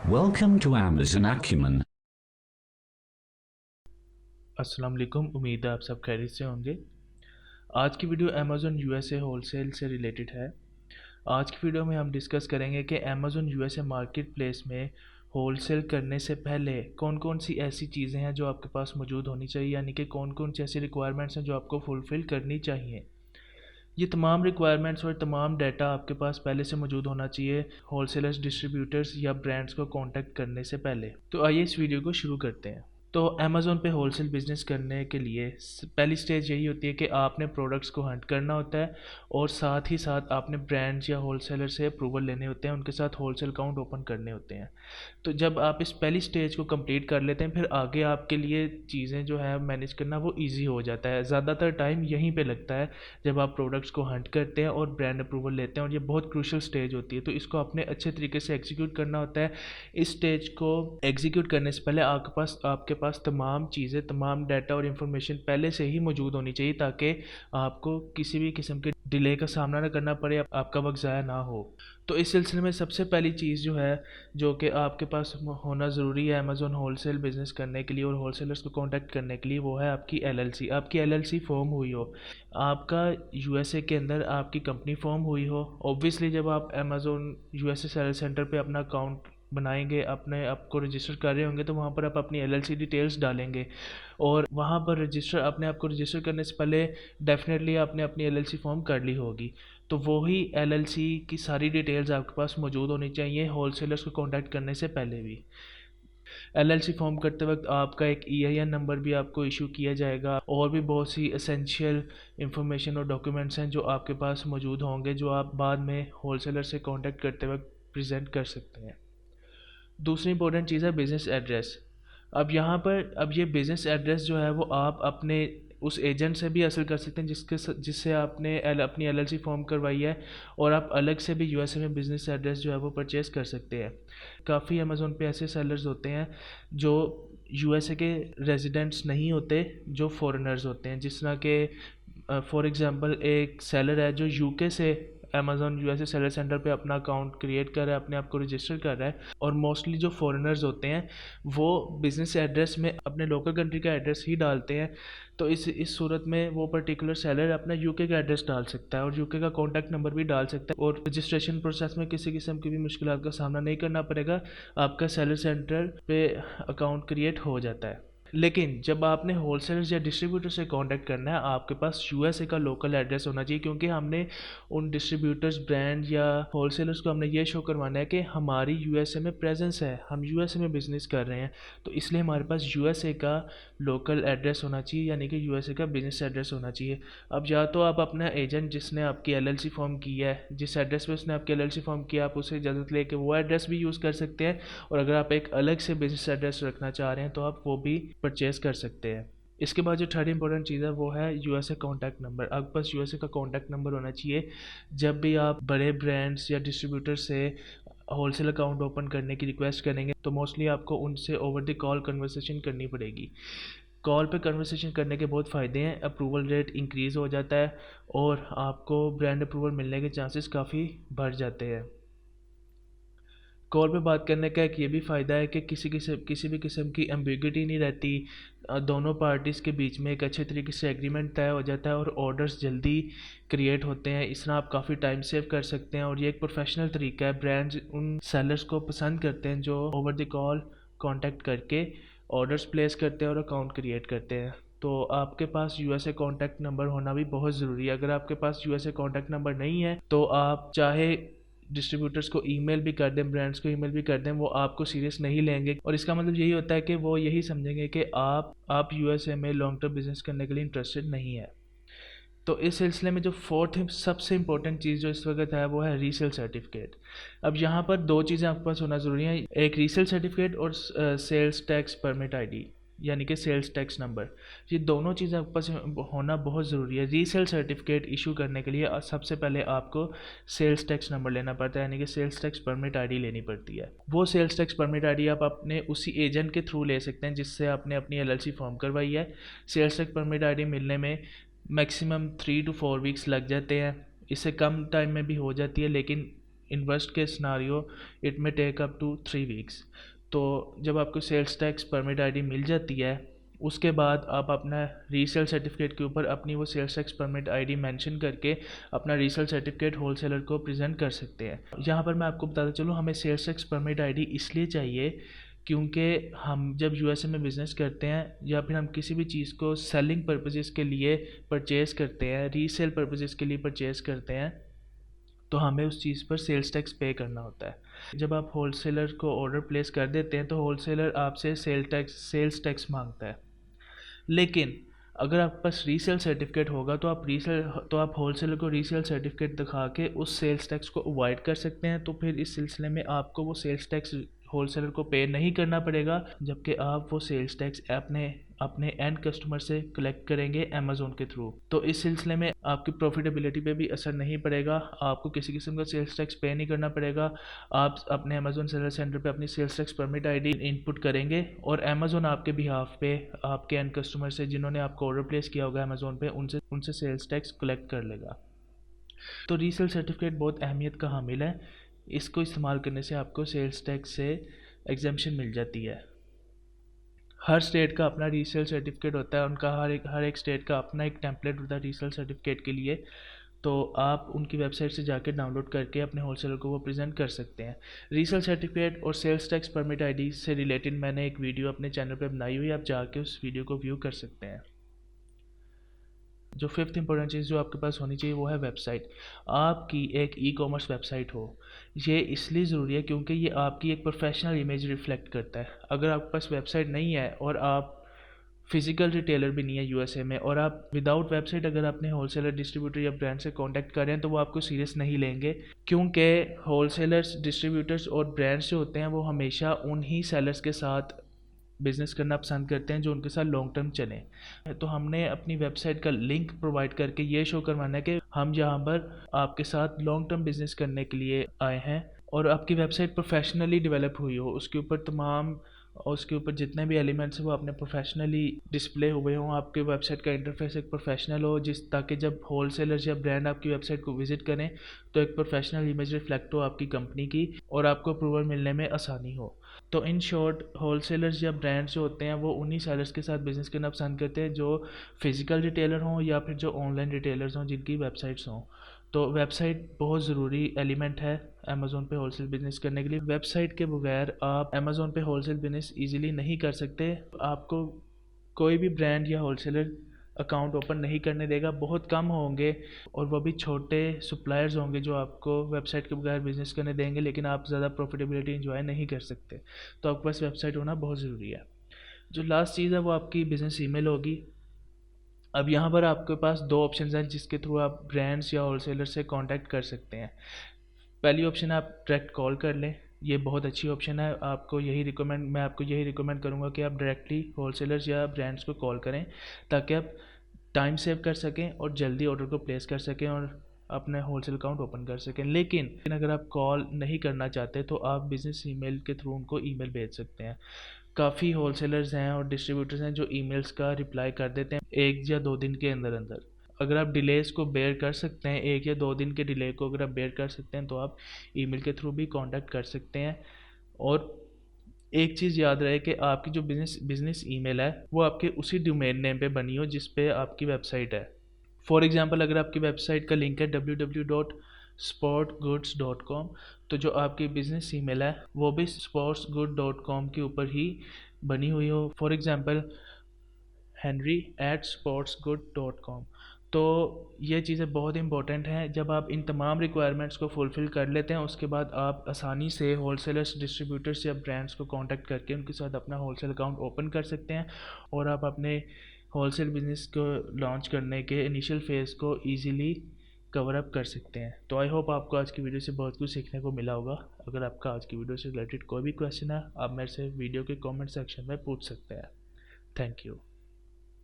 Welcome to Amazon Acumen. अस्सलाम वालेकुम। उम्मीद है आप सब खैरियत से होंगे। आज की वीडियो अमेज़न यूएसए होलसेल से रिलेटेड है। आज की वीडियो में हम डिस्कस करेंगे कि अमेज़न यूएसए मार्केट प्लेस में होलसेल करने से पहले कौन कौन सी ऐसी चीज़ें हैं जो आपके पास मौजूद होनी चाहिए, यानी कि कौन कौन सी ऐसी रिक्वायरमेंट्स हैं जो आपको फुलफ़िल करनी चाहिए। ये तमाम रिक्वायरमेंट्स और तमाम डाटा आपके पास पहले से मौजूद होना चाहिए होलसेलर्स, डिस्ट्रीब्यूटर्स या ब्रांड्स को कांटेक्ट करने से पहले। तो आइए इस वीडियो को शुरू करते हैं। तो अमेज़न पे होलसेल बिज़नेस करने के लिए पहली स्टेज यही होती है कि आपने प्रोडक्ट्स को हंट करना होता है और साथ ही साथ आपने ब्रांड्स या होलसेलर से अप्रूवल लेने होते हैं, उनके साथ होलसेल अकाउंट ओपन करने होते हैं। तो जब आप इस पहली स्टेज को कंप्लीट कर लेते हैं, फिर आगे आपके लिए चीज़ें जो है मैनेज करना वो ईजी हो जाता है। ज़्यादातर टाइम यहीं पे लगता है जब आप प्रोडक्ट्स को हंट करते हैं और ब्रांड अप्रूवल लेते हैं, और ये बहुत क्रूशियल स्टेज होती है। तो इसको आपने अच्छे तरीके से एग्जीक्यूट करना होता है। इस स्टेज को एग्जीक्यूट करने से पहले आपके पास तमाम चीज़ें, तमाम डाटा और इन्फॉर्मेशन पहले से ही मौजूद होनी चाहिए, ताकि आपको किसी भी किस्म के डिले का सामना ना करना पड़े, आपका वक्त ज़ाया ना हो। तो इस सिलसिले में सबसे पहली चीज़ जो है, जो कि आपके पास होना ज़रूरी है अमेज़न होलसेल बिज़नेस करने के लिए और होलसेलर्स को कांटेक्ट करने के लिए, वो है आपकी एलएलसी। आपकी एलएलसी फॉर्म हुई हो, आपका यूएसए के अंदर आपकी कंपनी फॉर्म हुई हो। ऑब्वियसली जब आप अमेज़न यूएसए सेल सेंटर पे अपना अकाउंट बनाएंगे, अपने आपको रजिस्टर कर रहे होंगे, तो वहाँ पर आप अपनी एलएलसी डिटेल्स डालेंगे, और वहाँ पर रजिस्टर अपने आप को रजिस्टर करने से पहले डेफिनेटली आपने अपनी एलएलसी फॉर्म कर ली होगी। तो वही एलएलसी की सारी डिटेल्स आपके पास मौजूद होनी चाहिए होलसेलर्स को कांटेक्ट करने से पहले भी। एलएलसी फॉर्म करते वक्त आपका एक ईआईएन नंबर भी आपको इशू किया जाएगा, और भी बहुत सी एसेंशियल इंफॉर्मेशन और डॉक्यूमेंट्स हैं जो आपके पास मौजूद होंगे, जो आप बाद में होलसेलर से कांटेक्ट करते वक्त प्रेजेंट कर सकते हैं। दूसरी इंपॉर्टेंट चीज़ है बिज़नेस एड्रेस। अब ये बिज़नेस एड्रेस जो है वो आप अपने उस एजेंट से भी हासिल कर सकते हैं जिससे आपने अपनी एलएलसी फॉर्म करवाई है, और आप अलग से भी यूएसए में बिज़नेस एड्रेस जो है वो परचेज़ कर सकते हैं। काफ़ी अमेज़ोन पे ऐसे सेलर्स होते हैं जो यूएसए के रेजिडेंट्स नहीं होते, जो फॉरेनर्स होते हैं। जिस तरह के फॉर एग्ज़ाम्पल एक सेलर है जो यूके से अमेज़न यूएसए सेलर सेंटर पे अपना अकाउंट क्रिएट कर रहा है, अपने आप को रजिस्टर कर रहा है, और मोस्टली जो फॉरेनर्स होते हैं वो बिज़नेस एड्रेस में अपने लोकल कंट्री का एड्रेस ही डालते हैं। तो इस सूरत में वो पर्टिकुलर सेलर अपना यूके का एड्रेस डाल सकता है और यूके का कॉन्टैक्ट नंबर भी डाल सकता है, और रजिस्ट्रेशन प्रोसेस में किसी किस्म की भी मुश्किल का सामना नहीं करना पड़ेगा। आपका सेलर सेंटर पे अकाउंट क्रिएट हो जाता है। लेकिन जब आपने होलसेलर्स या डिस्ट्रीब्यूटर से कांटेक्ट करना है, आपके पास यूएसए का लोकल एड्रेस होना चाहिए, क्योंकि हमने उन डिस्ट्रीब्यूटर्स, ब्रांड या होलसेलर्स को हमने ये शो करवाना है कि हमारी यूएसए में प्रेजेंस है, हम यूएसए में बिज़नेस कर रहे हैं। तो इसलिए हमारे पास यूएसए का लोकल एड्रेस होना चाहिए, यानी कि यूएसए का बिज़नेस एड्रेस होना चाहिए। अब या तो आप अपना एजेंट जिसने आपकी एलएलसी फॉर्म की है, जिस एड्रेस पे उसने आपकी एलएलसी फॉर्म किया, आप उससे इजाज़त लेके वो एड्रेस भी यूज़ कर सकते हैं, और अगर आप एक अलग से बिज़नेस एड्रेस रखना चाह रहे हैं तो आप वो भी परचेज़ कर सकते हैं। इसके बाद जो थर्ड इंपॉर्टेंट चीज़ है वो है यूएसए कॉन्टैक्ट नंबर। आपके पास यूएसए का कॉन्टैक्ट नंबर होना चाहिए। जब भी आप बड़े ब्रांड्स या डिस्ट्रीब्यूटर से होलसेल अकाउंट ओपन करने की रिक्वेस्ट करेंगे, तो मोस्टली आपको उनसे ओवर द कॉल कन्वर्सेशन करनी पड़ेगी। कॉल पे कन्वर्सेशन करने के बहुत फ़ायदे हैं। अप्रूवल रेट इंक्रीज़ हो जाता है, और आपको ब्रांड अप्रूवल मिलने के चांसेस काफ़ी बढ़ जाते हैं। कॉल पे बात करने का एक ये भी फ़ायदा है कि किसी भी किस्म की एम्बिग्यूटी नहीं रहती। दोनों पार्टीज़ के बीच में एक अच्छे तरीके से एग्रीमेंट तय हो जाता है, और ऑर्डर्स जल्दी क्रिएट होते हैं। इस तरह आप काफ़ी टाइम सेव कर सकते हैं, और ये एक प्रोफेशनल तरीका है। ब्रांड्स उन सेलर्स को पसंद करते हैं जो ओवर द कॉल कांटेक्ट करके ऑर्डर्स प्लेस करते हैं और अकाउंट क्रिएट करते हैं। तो आपके पास यूएसए कॉन्टैक्ट नंबर होना भी बहुत ज़रूरी है। अगर आपके पास यूएसए कॉन्टैक्ट नंबर नहीं है, तो आप चाहे डिस्ट्रीब्यूटर्स को ईमेल भी कर दें, ब्रांड्स को ईमेल भी कर दें, वो आपको सीरियस नहीं लेंगे, और इसका मतलब यही होता है कि वो यही समझेंगे कि आप यूएसए में लॉन्ग टर्म बिजनेस करने के लिए इंटरेस्टेड नहीं है। तो इस सिलसिले में जो फोर्थ सबसे इंपॉर्टेंट चीज़ जो इस वक्त है वो है रीसेल सर्टिफिकेट। अब यहाँ पर दो चीज़ें आपके पास होना ज़रूरी है, एक रीसेल सर्टिफिकेट और सेल्स टैक्स परमिट आईडी, यानी कि सेल्स टैक्स नंबर। ये दोनों चीज़ें आपके पास होना बहुत ज़रूरी है। रीसेल सर्टिफिकेट इशू करने के लिए सबसे पहले आपको सेल्स टैक्स नंबर लेना पड़ता है, यानी कि सेल्स टैक्स परमिट आईडी लेनी पड़ती है। वो सेल्स टैक्स परमिट आईडी आप अपने उसी एजेंट के थ्रू ले सकते हैं जिससे आपने अपनी एलएलसी फॉर्म करवाई है। सेल्स टैक्स परमिट आईडी मिलने में मैक्सिमम 3 to 4 वीक्स लग जाते हैं। इससे कम टाइम में भी हो जाती है, लेकिन in worst case scenario it में टेक अप टू 3 वीक्स। तो जब आपको सेल्स टैक्स परमिट आईडी मिल जाती है, उसके बाद आप अपना रीसेल सर्टिफिकेट के ऊपर अपनी वो sales tax permit ID mention करके अपना रीसेल सर्टिफिकेट होलसेलर को प्रेजेंट कर सकते हैं। यहाँ पर मैं आपको बताता चलूँ, हमें सेल्स टैक्स परमिट आईडी इसलिए चाहिए क्योंकि हम जब यूएसए में बिज़नेस करते हैं या फिर हम किसी भी चीज़ को सेलिंग पर्पसेस के लिए परचेज़ करते हैं, रीसेल पर्पसेस के लिए परचेज़ करते हैं, तो हमें उस चीज़ पर सेल्स टैक्स पे करना होता है। जब आप होलसेलर को ऑर्डर प्लेस कर देते हैं तो होलसेलर आपसे सेल्स टैक्स मांगता है। लेकिन अगर आपके पास रीसेल सर्टिफिकेट होगा तो आप होलसेलर को रीसेल सर्टिफिकेट दिखा के उस सेल्स टैक्स को अवॉइड कर सकते हैं। तो फिर इस सिलसिले में आपको वो सेल्स टैक्स होलसेलर को पे नहीं करना पड़ेगा, जबकि आप वो सेल्स टैक्स अपने एंड कस्टमर से कलेक्ट करेंगे अमेज़ोन के थ्रू। तो इस सिलसिले में आपकी प्रॉफिटेबिलिटी पे भी असर नहीं पड़ेगा, आपको किसी किस्म का सेल्स टैक्स पे नहीं करना पड़ेगा। आप अपने अमेज़ोन सेलर सेंटर पे अपनी sales tax permit ID input करेंगे और अमेज़ोन आपके बिहाफ पे आपके एंड कस्टमर से जिन्होंने आपको ऑर्डर प्लेस किया होगा अमेज़ोन पे उनसे सेल्स टैक्स कलेक्ट कर लेगा। तो रीसेल सर्टिफिकेट बहुत अहमियत का हामिल है। इसको इस्तेमाल करने से आपको सेल्स टैक्स से एग्जेम्पशन मिल जाती है। हर स्टेट का अपना रीसेल सर्टिफिकेट होता है, उनका हर एक स्टेट का अपना एक टेम्पलेट होता है रीसेल सर्टिफिकेट के लिए। तो आप उनकी वेबसाइट से जाकर डाउनलोड करके अपने होलसेलर को वो प्रेजेंट कर सकते हैं। रीसेल सर्टिफिकेट और सेल्स टैक्स परमिट आईडी से रिलेटेड मैंने एक वीडियो अपने चैनल पर बनाई हुई है, आप जाके उस वीडियो को व्यू कर सकते हैं। जो फिफ्थ इंपॉर्टेंट चीज़ जो आपके पास होनी चाहिए वो है वेबसाइट। आपकी एक ई कॉमर्स वेबसाइट हो। ये इसलिए ज़रूरी है क्योंकि ये आपकी एक प्रोफेशनल इमेज रिफ्लेक्ट करता है। अगर आपके पास वेबसाइट नहीं है और आप फिजिकल रिटेलर भी नहीं है यूएसए में, और आप विदाउट वेबसाइट अगर अपने होलसेलर, डिस्ट्रीब्यूटर या ब्रांड से कांटेक्ट कर रहे हैं तो वो आपको सीरियस नहीं लेंगे, क्योंकि होलसेलर्स, डिस्ट्रीब्यूटर्स और ब्रांड्स जो होते हैं वो हमेशा उन्हीं सेलर्स के साथ बिज़नेस करना पसंद करते हैं जो उनके साथ लॉन्ग टर्म चलें। तो हमने अपनी वेबसाइट का लिंक प्रोवाइड करके ये शो करवाना है कि हम यहाँ पर आपके साथ लॉन्ग टर्म बिज़नेस करने के लिए आए हैं, और आपकी वेबसाइट प्रोफेशनली डेवलप हुई हो, उसके ऊपर जितने भी एलिमेंट्स हैं वो अपने प्रोफेशनली डिस्प्ले हुए हों, आपके वेबसाइट का इंटरफेस एक प्रोफेशनल हो, ताकि जब होलसेलर्स या ब्रांड आपकी वेबसाइट को विजिट करें तो एक प्रोफेशनल इमेज रिफ्लेक्ट हो आपकी कंपनी की और आपको अप्रूवल मिलने में आसानी हो। तो इन शॉर्ट, होलसेलर्स या ब्रांड्स जो होते हैं वो उन्हीं सेलर्स के साथ बिज़नेस करना पसंद करते हैं जो फिज़िकल रिटेलर हों या फिर जो ऑनलाइन रिटेलर्स हों जिनकी वेबसाइट्स हों। तो वेबसाइट बहुत ज़रूरी एलिमेंट है अमेज़ोन पे होलसेल बिज़नेस करने के लिए। वेबसाइट के बगैर आप अमेज़ोन पे होलसेल बिज़नेस ईजिली नहीं कर सकते। आपको कोई भी ब्रांड या होलसेलर अकाउंट ओपन नहीं करने देगा, बहुत कम होंगे और वो भी छोटे सप्लायर्स होंगे जो आपको वेबसाइट के बगैर बिज़नेस करने देंगे, लेकिन आप ज़्यादा प्रॉफिटेबिलिटी एंजॉय नहीं कर सकते। तो आपके पास वेबसाइट होना बहुत ज़रूरी है। जो लास्ट चीज़ है वो आपकी बिज़नेस ईमेल होगी। अब यहाँ पर आपके पास दो ऑप्शन हैं जिसके थ्रू आप ब्रांड्स या होलसेलर से कांटेक्ट कर सकते हैं। पहली ऑप्शन है आप डायरेक्ट कॉल कर लें, ये बहुत अच्छी ऑप्शन है। मैं आपको यही रिकमेंड करूँगा कि आप डायरेक्टली होलसेलर्स या ब्रांड्स को कॉल करें ताकि आप टाइम सेव कर सकें और जल्दी ऑर्डर को प्लेस कर सकें और अपने होलसेल अकाउंट ओपन कर सकें। लेकिन अगर आप कॉल नहीं करना चाहते तो आप बिज़नेस ईमेल के थ्रू उनको ईमेल भेज सकते हैं। काफ़ी होलसेलर्स हैं और डिस्ट्रीब्यूटर्स हैं जो ईमेल्स का रिप्लाई कर देते हैं 1 या 2 दिन के अंदर अंदर। अगर आप डिलेस को बेयर कर सकते हैं, 1 या 2 दिन के डिले को अगर आप बेयर कर सकते हैं तो आप ईमेल के थ्रू भी कांटेक्ट कर सकते हैं। और एक चीज़ याद रहे कि आपकी जो बिज़नेस ईमेल है वो आपके उसी डोमेन नेम पे बनी हो जिस पे आपकी वेबसाइट है। फॉर एग्जांपल, अगर आपकी वेबसाइट का लिंक है www.sportsgoods.com, तो जो आपकी बिज़नेस ईमेल है वो भी sportsgood.com के ऊपर ही बनी हुई हो। For example henry@sportsgood.com। तो ये चीज़ें बहुत इंपॉर्टेंट हैं। जब आप इन तमाम रिक्वायरमेंट्स को फुलफ़िल कर लेते हैं उसके बाद आप आसानी से होलसेलर्स, डिस्ट्रीब्यूटर्स या ब्रांड्स को कांटेक्ट करके उनके साथ अपना होलसेल अकाउंट ओपन कर सकते हैं और आप अपने होलसेल बिज़नेस को लॉन्च करने के इनिशियल फ़ेज़ को ईज़िली कवर अप कर सकते हैं। तो आई होप आपको आज की वीडियो से बहुत कुछ सीखने को मिला होगा। अगर आपका आज की वीडियो से रिलेटेड कोई भी क्वेश्चन है आप मेरे से वीडियो के कमेंट सेक्शन में पूछ सकते हैं। Thank you.